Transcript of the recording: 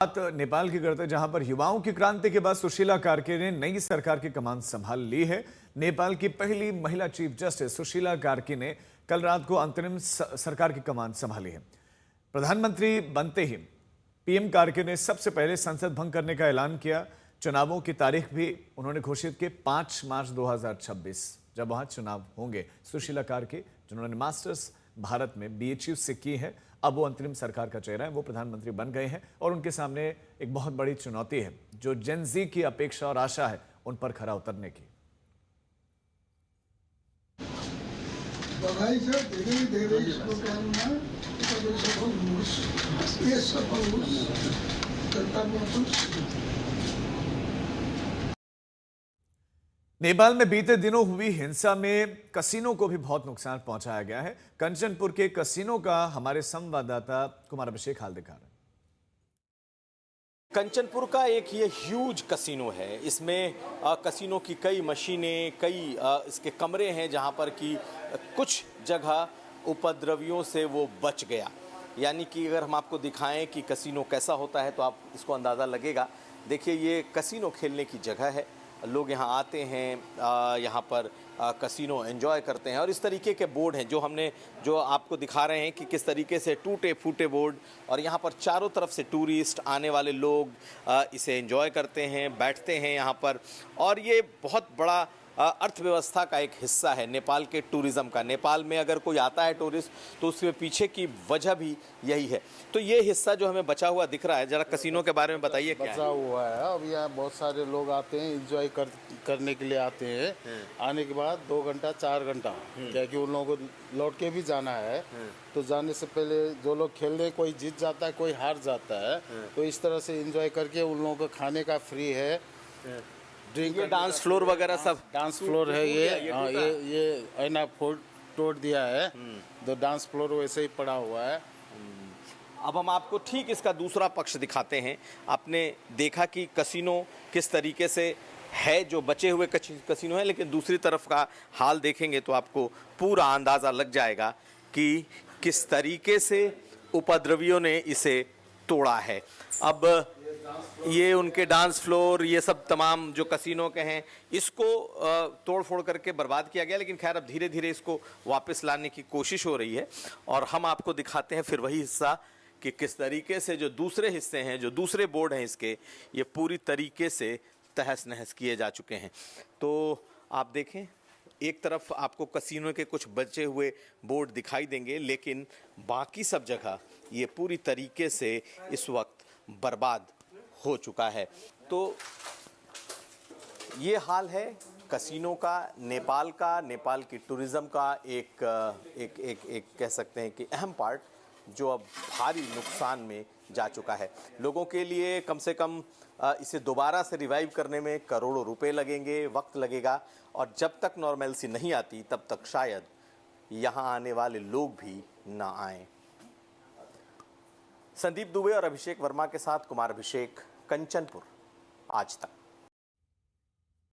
बात नेपाल की करते हैं, जहां पर युवाओं की क्रांति के बाद सुशीला कार्के ने नई सरकार की कमान संभाल ली है। नेपाल की पहली महिला चीफ जस्टिस सुशीला कार्के ने कल रात को अंतरिम सरकार की कमान संभाली है। प्रधानमंत्री बनते ही पीएम कार्के ने सबसे पहले संसद भंग करने का ऐलान किया। चुनावों की तारीख भी उन्होंने घोषित की 5 मार्च 2026, जब वहां चुनाव होंगे। सुशीला कार्के, जिन्होंने मास्टर्स भारत में बीएचयू से की है, अब वो अंतरिम सरकार का चेहरा है। वो प्रधानमंत्री बन गए हैं और उनके सामने एक बहुत बड़ी चुनौती है, जो जेन ज़ी की अपेक्षा और आशा है उन पर खरा उतरने की। नेपाल में बीते दिनों हुई हिंसा में कसिनो को भी बहुत नुकसान पहुंचाया गया है। कंचनपुर के कसिनो का हमारे संवाददाता कुमार अभिषेक हाल दिखा रहे हैं। कंचनपुर का एक ये ह्यूज कसिनो है। इसमें कसिनो की कई मशीनें, कई इसके कमरे हैं जहां पर कि कुछ जगह उपद्रवियों से वो बच गया। यानी कि अगर हम आपको दिखाएं कि कसिनो कैसा होता है तो आप इसको अंदाज़ा लगेगा। देखिए, ये कसिनो खेलने की जगह है। लोग यहाँ आते हैं, यहाँ पर कसिनो एंजॉय करते हैं और इस तरीके के बोर्ड हैं जो आपको दिखा रहे हैं कि किस तरीके से टूटे फूटे बोर्ड, और यहाँ पर चारों तरफ से टूरिस्ट आने वाले लोग इसे एंजॉय करते हैं, बैठते हैं यहाँ पर। और ये बहुत बड़ा अर्थव्यवस्था का एक हिस्सा है नेपाल के टूरिज़्म का। नेपाल में अगर कोई आता है टूरिस्ट तो उसके पीछे की वजह भी यही है। तो ये हिस्सा जो हमें बचा हुआ दिख रहा है, जरा कसिनो के बारे में बताइए। क्या बचा हुआ है? अब यहाँ बहुत सारे लोग आते हैं, एंजॉय करने के लिए आते हैं। आने के बाद 2 घंटा 4 घंटा, क्या कि उन लोगों को लौट के भी जाना है। तो जाने से पहले जो लोग खेल रहे, कोई जीत जाता है, कोई हार जाता है। तो इस तरह से एंजॉय करके उन लोगों को खाने का फ्री है। ड्रिंक, डांस फ्लोर वगैरह सब डांस फ्लोर है। ये ऐना तोड़ दिया है, तो डांस फ्लोर वैसे ही पड़ा हुआ है। अब हम आपको ठीक इसका दूसरा पक्ष दिखाते हैं। आपने देखा कि कसिनो किस तरीके से है, जो बचे हुए कसिनो है, लेकिन दूसरी तरफ का हाल देखेंगे तो आपको पूरा अंदाज़ा लग जाएगा कि किस तरीके से उपद्रवियों ने इसे तोड़ा है। अब ये उनके डांस फ्लोर, ये सब तमाम जो कसिनो के हैं, इसको तोड़ फोड़ करके बर्बाद किया गया। लेकिन खैर अब धीरे धीरे इसको वापस लाने की कोशिश हो रही है। और हम आपको दिखाते हैं फिर वही हिस्सा कि किस तरीके से जो दूसरे हिस्से हैं, जो दूसरे बोर्ड हैं इसके, ये पूरी तरीके से तहस नहस किए जा चुके हैं। तो आप देखें, एक तरफ आपको कसिनो के कुछ बचे हुए बोर्ड दिखाई देंगे, लेकिन बाकी सब जगह ये पूरी तरीके से इस वक्त बर्बाद हो चुका है। तो ये हाल है कसिनो का, नेपाल की टूरिज़्म का एक कह सकते हैं कि अहम पार्ट, जो अब भारी नुकसान में जा चुका है। लोगों के लिए कम से कम इसे दोबारा से रिवाइव करने में करोड़ों रुपए लगेंगे, वक्त लगेगा। और जब तक नॉर्मलसी नहीं आती तब तक शायद यहाँ आने वाले लोग भी ना आएं। संदीप दुबे और अभिषेक वर्मा के साथ कुमार अभिषेक, कंचनपुर, आज तक।